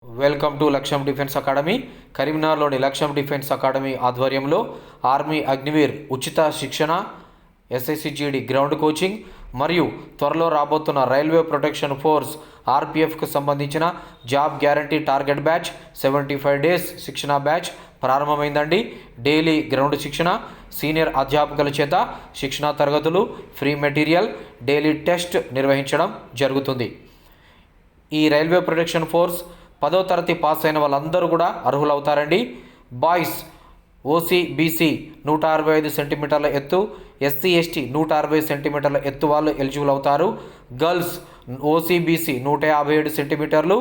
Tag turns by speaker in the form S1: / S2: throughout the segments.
S1: Welcome to లక్ష్యం defence academy. కరీంనగర్లోని లక్ష్యం డిఫెన్స్ అకాడమీ ఆధ్వర్యంలో ఆర్మీ అగ్నివీర్ ఉచిత శిక్షణ, ఎస్ఐసిజిడి గ్రౌండ్ కోచింగ్ మరియు త్వరలో రాబోతున్న రైల్వే ప్రొటెక్షన్ ఫోర్స్ ఆర్పిఎఫ్కు సంబంధించిన job guarantee target batch 75 days శిక్షణ బ్యాచ్ ప్రారంభమైందండి. డైలీ గ్రౌండ్ శిక్షణ, సీనియర్ అధ్యాపకుల చేత శిక్షణా తరగతులు, ఫ్రీ మెటీరియల్, డైలీ టెస్ట్ నిర్వహించడం జరుగుతుంది. ఈ రైల్వే ప్రొటెక్షన్ ఫోర్స్ 10వ తరగతి పాస్ అయిన వాళ్ళందరూ కూడా అర్హులవుతారండి. బాయ్స్ ఓసీ బీసీ 165 సెంటీమీటర్ల ఎత్తు, ఎస్సీ ఎస్టీ 160 సెంటీమీటర్ల ఎత్తు వాళ్ళు ఎలిజిబుల్ అవుతారు. గర్ల్స్ ఓసీ బీసీ 157 సెంటీమీటర్లు,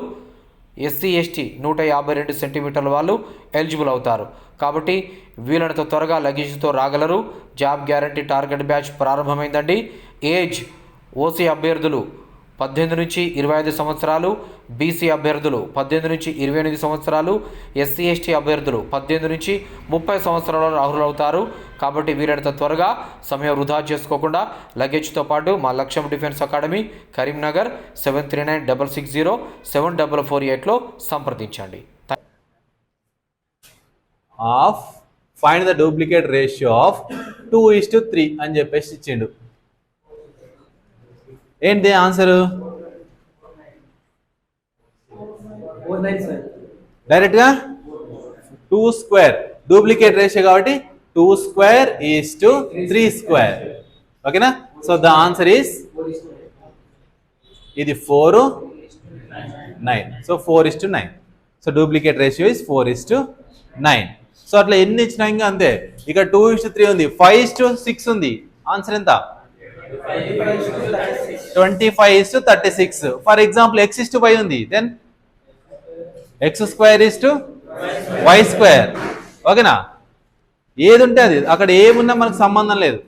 S1: ఎస్సీ ఎస్టీ 152 సెంటీమీటర్ల వాళ్ళు ఎలిజిబుల్ అవుతారు. కాబట్టి వీలైనంత త్వరగా లగేజ్తో రాగలరు. జాబ్ గ్యారంటీ టార్గెట్ బ్యాచ్ ప్రారంభమైందండి. ఏజ్ ఓసీ అభ్యర్థులు 18 నుంచి 25 సంవత్సరాలు, బీసీ అభ్యర్థులు 18 నుంచి 28 సంవత్సరాలు, ఎస్సీ ఎస్టీ అభ్యర్థులు 18 నుంచి 30 సంవత్సరాలలో అర్హులవుతారు. కాబట్టి వీరంత త్వరగా సమయం వృధా చేసుకోకుండా లగేజ్తో పాటు మా లక్ష్యం డిఫెన్స్ అకాడమీ కరీంనగర్ 7396607448లో సంప్రదించండి.
S2: Find the duplicate ratio of 2:3 అని చెప్పేసి ఇచ్చిండు. ఏంటి ఆన్సరు? డైరెక్ట్గా 2 స్క్వేర్ డూప్లికేట్ రేషియో కాబట్టి 2 స్క్వేర్ ఈజ్ టు 3 స్క్వేర్. ఓకేనా? సో ద ఆన్సర్ ఈస్ ఇది 4:9. So 4:9. So duplicate ratio is 4:9. So అట్లా ఎన్ని ఇచ్చినా ఇంకా అంతే. ఇక్కడ 2:3 ఉంది, 5:6 ఉంది. ఆన్సర్ ఎంత? 25:36. ఫర్ ఎగ్జాంపుల్ x:5 ఉంది, దెన్ x²y². ఓకేనా? ఏది ఉంటే అది, అక్కడ ఏమున్నా మనకు సంబంధం లేదు.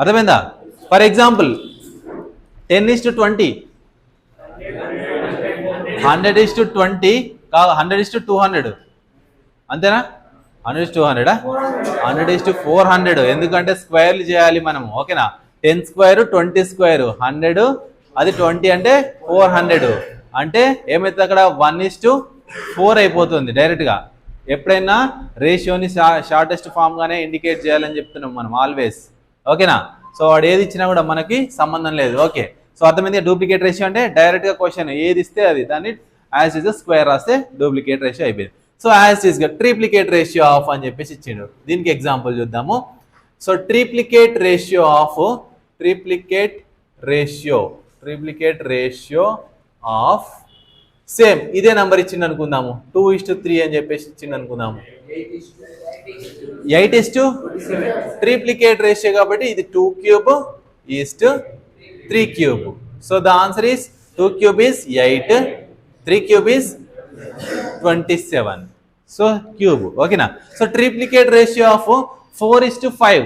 S2: అర్థమైందా? ఫర్ ఎగ్జాంపుల్ 10:20, 100:20 కాదు, 100:200. అంతేనా? 100:200, 100:400. ఎందుకంటే స్క్వేర్లు చేయాలి మనము. ఓకేనా? 10 స్క్వేర్ 20 స్క్వేర్ 100, అది 20 అంటే 400. అంటే ఏమైతే అక్కడ 1:4 అయిపోతుంది డైరెక్ట్గా. ఎప్పుడైనా రేషియోని షార్టెస్ట్ ఫామ్ గానే ఇండికేట్ చేయాలని చెప్తున్నాం మనం ఆల్వేస్. ఓకేనా? సో వాడు ఏది ఇచ్చినా కూడా మనకి సంబంధం లేదు. ఓకే, సో అర్థమైంది. డూప్లికేట్ రేషియో అంటే డైరెక్ట్గా క్వశ్చన్ ఏది ఇస్తే అది, దాన్ని యాజ్ ఇస్ స్క్వేర్ రాస్తే డూప్లికేట్ రేషియో అయిపోయింది. సో యాజ్ ఇస్ గా ట్రిప్లికేట్ రేషియో ఆఫ్ అని చెప్పేసి ఇచ్చిండు. దీనికి ఎగ్జాంపుల్ చూద్దాము. So triplicate ratio of same ఇదే నెంబర్ ఇచ్చింది అనుకుందాము. 2:3 అని చెప్పేసి ఇచ్చింది అనుకుందాము. 8:2. ట్రిప్లికేట్ రేషియో కాబట్టి ఇది 2³ so the answer is 2³ is 8, 3³ is 27. So cube. ఓకేనా? So triplicate ratio of 4:5,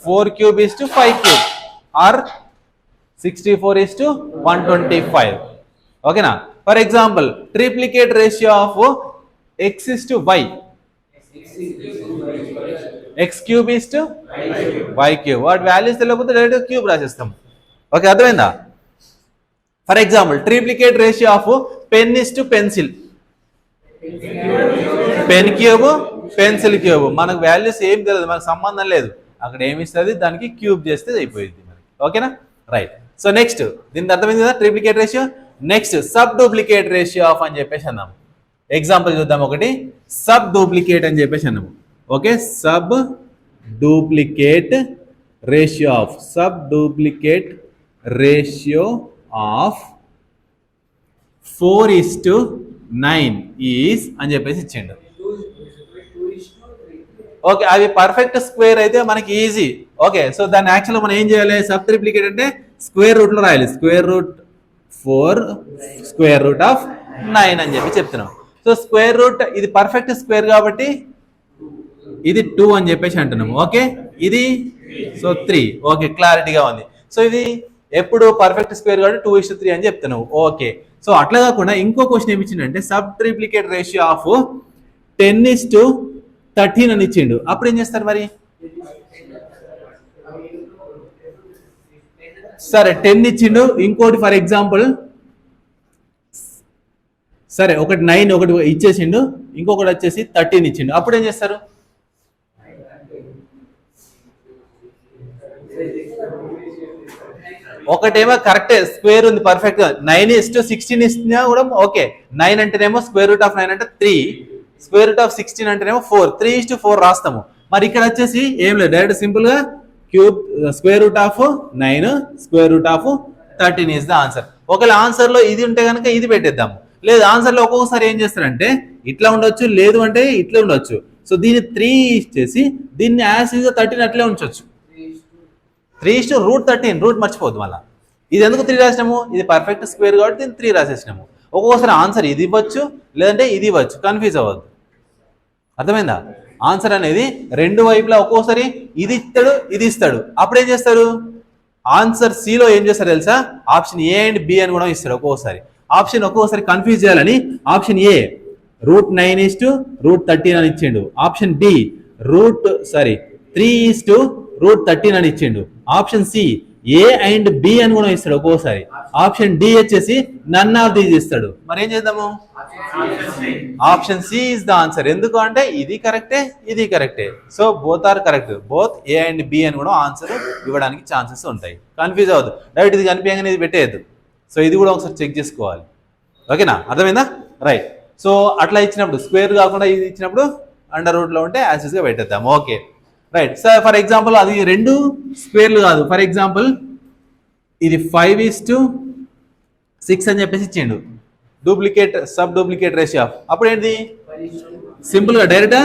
S2: 4³ is to 5³ or 64:125. ఓకేనా? For example triplicate ratio of x:y, x³ is to y³. వాటి వాల్యూస్ తెలియకపోతే డైరెక్ట్ క్యూబ్ రాసేస్తాం. ఓకే, అర్థమైందా? For example triplicate ratio of pen is to pencil, pen cube pencil cube. మనకు values ఏం తెలియదు, మనకు సంబంధం లేదు. అక్కడ ఏమి ఇస్తుంది, దానికి క్యూబ్ చేస్తే అయిపోయింది మనకి. ఓకేనా? రైట్. సో నెక్స్ట్ దీనికి అర్థమైంది కదా triplicate ratio. Next sub duplicate ratio of అని చెప్పేసి అన్నాము. ఎగ్జాంపుల్ చూద్దాం. ఒకటి సబ్ డూప్లికేట్ అని చెప్పేసి అన్నాము. Okay, sub duplicate ratio of 4:9 is అని చెప్పేసి ఇచ్చిండు. ఓకే, అవి పర్ఫెక్ట్ స్క్వేర్ అయితే మనకి ఈజీ. ఓకే, సో దాన్ని యాక్చువల్గా మనం ఏం చేయాలి? సబ్ ట్రిప్లికేట్ అంటే స్క్వేర్ రూట్లో రాయాలి. √4 అని చెప్పి చెప్తున్నాం. సో స్క్వేర్ రూట్ ఇది పర్ఫెక్ట్ స్క్వేర్ కాబట్టి ఇది 2 అని చెప్పేసి అంటున్నాము. ఓకే, ఇది సో 3. ఓకే, క్లారిటీగా ఉంది. సో ఇది ఎప్పుడు పర్ఫెక్ట్ స్క్వేర్ కాబట్టి 2:3 అని చెప్తున్నావు. ఓకే, సో అట్లా కాకుండా ఇంకో క్వశ్చన్ ఏమి ఇచ్చిండంటే సబ్ ట్రిప్లికేట్ రేషియో ఆఫ్ 10:13 అని ఇచ్చిండు. అప్పుడు ఏం చేస్తారు మరి? సరే 10 ఇచ్చిండు. ఇంకోటి ఫర్ ఎగ్జాంపుల్ సరే ఒకటి 9 ఒకటి ఇచ్చేసిండు, ఇంకొకటి వచ్చేసి 13 ఇచ్చిండు. అప్పుడు ఏం చేస్తారు? ఒకటేమో కరెక్టే స్క్వేర్ ఉంది పర్ఫెక్ట్ గా 9:16 ఇస్తున్నా కూడా ఓకే. 9 అంటేనేమో స్క్వేర్ రూట్ ఆఫ్ 9 అంటే 3, స్క్వేర్ రూట్ ఆఫ్ 16 అంటేనేమో 4, 3:4 రాస్తాము. మరి ఇక్కడ వచ్చేసి ఏం లేదు, డైరెక్ట్ సింపుల్ గా cube square root of 9 square root of 13 is the answer. ఒకవేళ ఆన్సర్ లో ఇది ఉంటే కనుక ఇది పెట్టేద్దాము. లేదు ఆన్సర్ లో ఒక్కొక్కసారి ఏం చేస్తారంటే ఇట్లా ఉండొచ్చు, లేదు అంటే ఇట్లా ఉండొచ్చు. సో దీన్ని 3 ఇచ్చేసి దీన్ని యాజ్ ఈజ్ 13 అట్లే ఉంచొచ్చు. 3:13 రూట్ మర్చిపోద్దు మళ్ళీ. ఇది ఎందుకు 3 రాసినాము? ఇది పర్ఫెక్ట్ స్క్వేర్ కాబట్టి దీన్ని 3 రాసేసినాము. ఒక్కొక్కసారి ఆన్సర్ ఇది ఇవ్వచ్చు, లేదంటే ఇది ఇవ్వచ్చు, కన్ఫ్యూజ్ అవ్వద్దు. అర్థమైందా? ఆన్సర్ అనేది రెండు వైపులా ఒక్కోసారి ఇది ఇస్తాడు, ఇది ఇస్తాడు. అప్పుడు ఏం చేస్తారు? ఆన్సర్ సిలో ఏం చేస్తారు తెలుసా? ఆప్షన్ ఏ అండ్ బి అని కూడా ఇస్తాడు ఒక్కోసారి. ఆప్షన్ ఒక్కోసారి కన్ఫ్యూజ్ చేయాలని ఆప్షన్ ఏ √9:√13 అని ఇచ్చిండు. ఆప్షన్ బి 3:13 అని ఇచ్చిండు. Option C A and B అని కూడా ఇస్తాడు ఒక్కోసారి. ఆప్షన్ డి వచ్చేసి నన్ ఆఫ్ దీస్ ఇస్తాడు. మరి ఏం చేద్దాము? Option C is the answer. ఎందుకు అంటే ఇది కరెక్టే, ఇది కరెక్టే. So both are correct. Both A and B అని కూడా ఆన్సర్ ఇవ్వడానికి ఛాన్సెస్ ఉంటాయి. కన్ఫ్యూజ్ అవ్వద్దు. డైరెక్ట్ ఇది కనిపించగానే ఇది పెట్టేయద్దు. సో ఇది కూడా ఒకసారి చెక్ చేసుకోవాలి. ఓకేనా? అర్థమైందా? రైట్. సో అట్లా ఇచ్చినప్పుడు స్క్వేర్ కాకుండా ఇది ఇచ్చినప్పుడు అండర్ రూట్ లో ఉంటే యాజ్ గా పెట్టేద్దాం. Okay right. So for example అది రెండు స్క్వేర్లు కాదు. ఫర్ ఎగ్జాంపుల్ ఇది 5:6 అని చెప్పేసి ఇచ్చిండు. Duplicate sub duplicate ratio of. అప్పుడు ఏంటి? సింపుల్ గా direct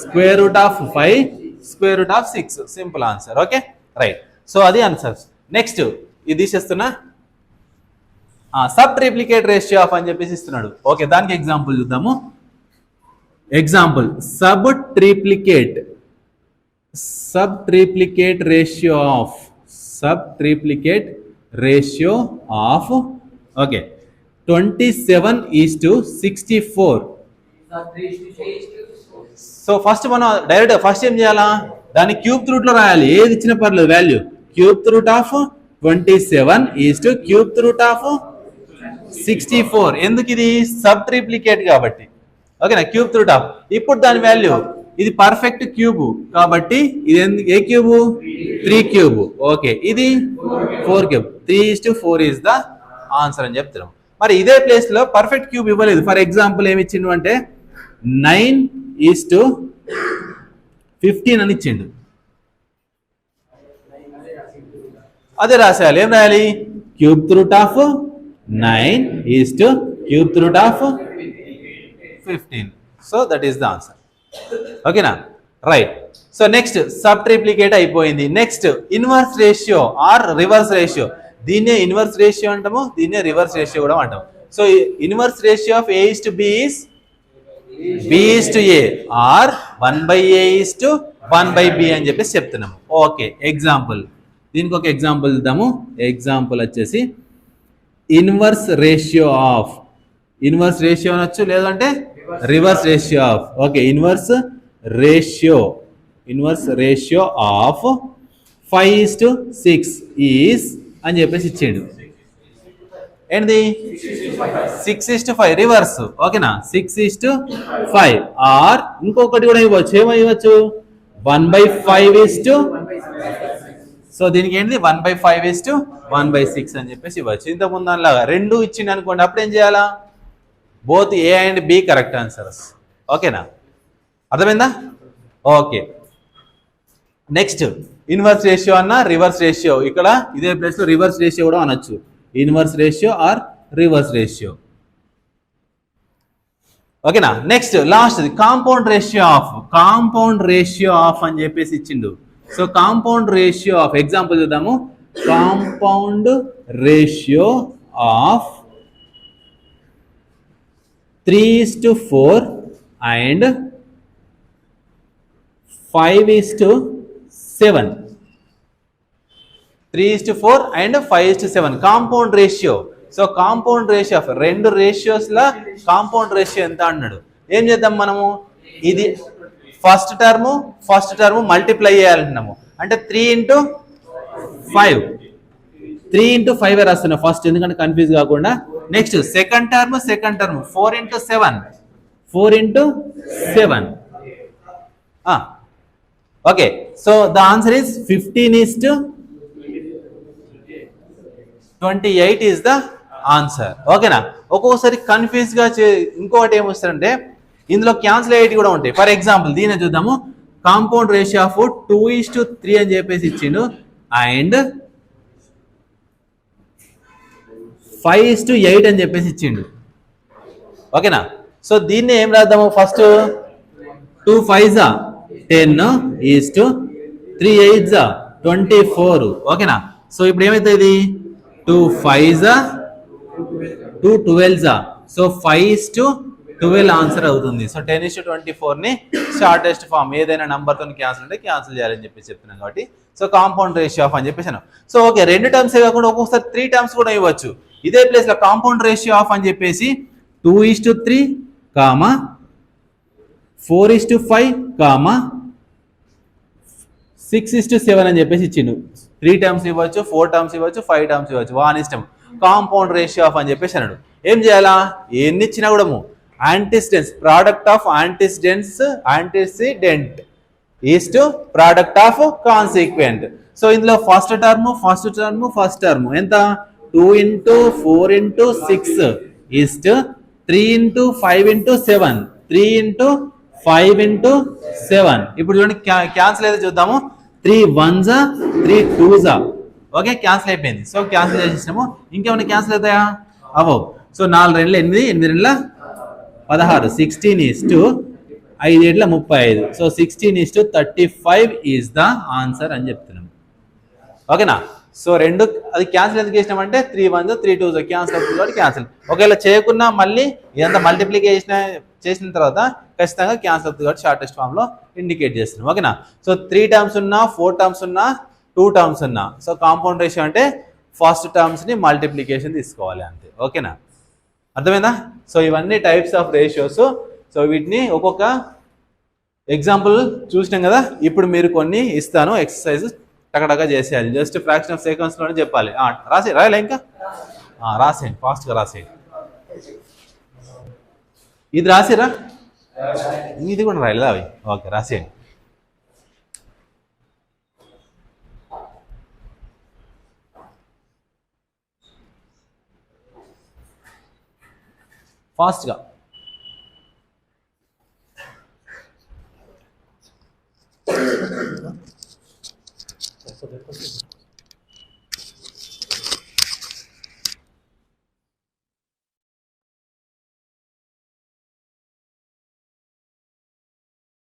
S2: square root of 5 square root of 6 simple answer. Okay right. So అది ఆన్సర్. నెక్స్ట్ ఇది తీసేస్తున్నా, సబ్ ట్రిప్లికేట్ రేషియో ఆఫ్ అని చెప్పేసి ఇస్తున్నాడు. ఓకే దానికి ఎగ్జాంపుల్ చూద్దాము. Example sub triplicate ratio of okay 27:64. So first మనం డైరెక్ట్ ఫస్ట్ ఏం చేయాలా? దాన్ని క్యూబ్ రూట్ లో రాయాలి. ఏది ఇచ్చిన పర్లేదు వాల్యూ. Cube root of 27:64. ఎందుకు? ఇది సబ్ ట్రిప్లికేట్ కాబట్టి. ఓకేనా? Cube root of. ఇప్పుడు దాని వాల్యూ ఇది పర్ఫెక్ట్ క్యూబ్ కాబట్టి ఇది ఏ క్యూబ్? 3 క్యూబ్. ఓకే ఇది 4 క్యూబ్. 3:4 ఇస్ ద ఆన్సర్ అని చెప్తున్నాం. మరి ఇదే ప్లేస్ లో పర్ఫెక్ట్ క్యూబ్ ఇవ్వలేదు. ఫర్ ఎగ్జాంపుల్ ఏమి ఇచ్చిండు అంటే 9:15 అని ఇచ్చిండు. అదే రాసేయాలి. ఏం రాయాలి? Cube root of 9:15. So that is the answer. ఓకేనా? Right. So next sub triplicate అయిపోయింది. Next inverse ratio or reverse ratio. దీన్నే ఇన్వర్స్ రేషియో అంటాము, దీన్నే రివర్స్ రేషియో కూడా అంటాము. So inverse ratio of A:B is B:A or 1/A:1/B అని చెప్పేసి చెప్తున్నాము. ఓకే ఎగ్జాంపుల్, దీనికి ఒక ఎగ్జాంపుల్ ఇద్దాము. ఎగ్జాంపుల్ వచ్చేసి ఇన్వర్స్ రేషియో అనొచ్చు, లేదంటే reverse ratio of. Okay inverse ratio of 5:6 is అని చెప్పేసి ఇచ్చేడు. ఏంటిది? 6:5 రివర్స్. ఓకేనా? 6:5 ఆర్ ఇంకొకటి కూడా ఇవ్వచ్చు. ఏమో ఇవ్వచ్చు? 1/5. సో దీనికి ఏంటి? 1/5:1/6 అని చెప్పేసి ఇవ్వచ్చు. ఇంతకుముందు దానిలాగా రెండు ఇచ్చింది అనుకోండి. అప్పుడు ఏం చేయాలా? Both A and B correct answers. ఓకేనా? అర్థమైందా? ఓకే నెక్స్ట్ ఇన్వర్స్ రేషియో అన్న రివర్స్ రేషియో. ఇక్కడ ఇదే ప్లేస్ లో రివర్స్ రేషియో కూడా అనొచ్చు. Inverse ratio or reverse ratio. ఓకేనా? Next last compound ratio of అని చెప్పేసి ఇచ్చిండు. So compound ratio of example చూద్దాము. Compound ratio of 3:4 and 5:7. 3:4 and 5:7 compound ratio. So compound ratio of రెండు రేషియోస్ లా కాంపౌండ్ రేషియో ఎంత అన్నాడు. ఏం చేద్దాం మనము? ఇది ఫస్ట్ టర్మ్ మల్టిప్లై చేయాలంటున్నాము. అంటే 3 × 5 రాస్తున్నా ఫస్ట్, ఎందుకంటే కన్ఫ్యూజ్ కాకుండా next second term 4 into 7 4 into 7. Okay, so the answer is 15:28 is the answer. ఓకేనా? ఒక్కొక్కసారి కన్ఫ్యూజ్ గా ఇంకొకటి ఏమొస్తారంటే ఇందులో క్యాన్సిల్ అయ్యేటి కూడా ఉంటాయి. ఫర్ ఎగ్జాంపుల్ దీన్ని చూద్దాము. కాంపౌండ్ రేషియో ఆఫ్ 2:3 అని చెప్పేసి ఇచ్చిండు అండ్ 5:8 అని చెప్పేసి ఇచ్చిండు. ఓకేనా? సో దీన్ని ఏం రాద్దాము? First 2 5s 10 3 8s 24. ఓకేనా? సో ఇప్పుడు ఏమైతుంది? 2 5s 2 12s. సో 5:12 ఆన్సర్ అవుతుంది. సో 10:24 ని షార్టెస్ట్ ఫామ్ ఏదైనా నంబర్ తో క్యాన్సిల్ అంటే క్యాన్సిల్ చేయాలని చెప్పేసి చెప్తున్నాం కాబట్టి సో కాంపౌండ్ రేషియో ఆఫ్ అని చెప్పేసాను. సో ఓకే, 2 టర్మ్సే కాకుండా ఒక్కొక్కసారి 3 టర్మ్స్ కూడా ఇవ్వచ్చు. ఇదే ప్లేస్ లో కాంపౌండ్ రేషియో ఆఫ్ అని చెప్పేసి 2:3 4:5 6:7 అని చెప్పేసి ఇచ్చిండు. 3 టర్మ్స్ ఇవ్వచ్చు, 4 టర్మ్స్ ఇవ్వచ్చు, 5 టర్మ్స్ ఇవ్వచ్చు, వాని ఇష్టం. కాంపౌండ్ రేషియో ఆఫ్ అని చెప్పేసి అన్నాడు. ఏం చేయాలా? ఎన్ని ఇచ్చినా కూడా antecedents product of antecedent is to product of consequent. So ఇందులో ఫస్ట్ టర్మ్ ఎంత? 2 into 4 into 6 is to 3 into 5 into 7 3 into 5 into 7. ఇప్పుడు చూడండి క్యాన్సిల్ అయితే చూద్దాము. 3 1s 3 2s. ఓకే, క్యాన్సిల్ అయిపోయింది. సో క్యాన్సిల్ చేసేసాము. ఇంకేమైనా క్యాన్సిల్ అవుతాయా? అవో. So 4 2 8 8 2 16 16 is to 5 7 35. So 16:35 is the answer అని చెప్తున్నాం. ఓకేనా? సో రెండు అది క్యాన్సిల్ ఎందుకు చేసినామంటే 3 1s 3 2s క్యాన్సిల్ అవుతుంది కాబట్టి క్యాన్సిల్. ఒకవేళ చేయకున్నా మళ్ళీ ఇదంతా మల్టిప్లికేషన్ చేసిన తర్వాత ఖచ్చితంగా క్యాన్సిల్ అవుతుంది కాబట్టి షార్టెస్ట్ ఫామ్ లో ఇండికేట్ చేస్తున్నాం. ఓకేనా? సో 3 టర్మ్స్ ఉన్నా, 4 టర్మ్స్ ఉన్నా, 2 టర్మ్స్ ఉన్నా, సో కాంపౌండ్ రేషియో అంటే ఫస్ట్ టర్మ్స్ ని మల్టిప్లికేషన్ తీసుకోవాలి అంతే. ఓకేనా? అర్థమైందా? సో ఇవన్నీ టైప్స్ ఆఫ్ రేషియోస్. సో వీటిని ఒక్కొక్క ఎగ్జాంపుల్ చూసినాం కదా. ఇప్పుడు మీరు కొన్ని ఇస్తాను ఎక్సర్సైజ్ టకటగా చేసేయాలి. జస్ట్ ఫ్రాక్షన్ ఆఫ్ సెకండ్స్ లోనే చెప్పాలి. రాయాలి ఇంకా రాసేయండి, ఫాస్ట్ గా రాసేయండి. ఇది రాసిరా? ఇది కూడా రాయలేదా అవి? ఓకే, రాసేయండి. ఫాస్ట్గా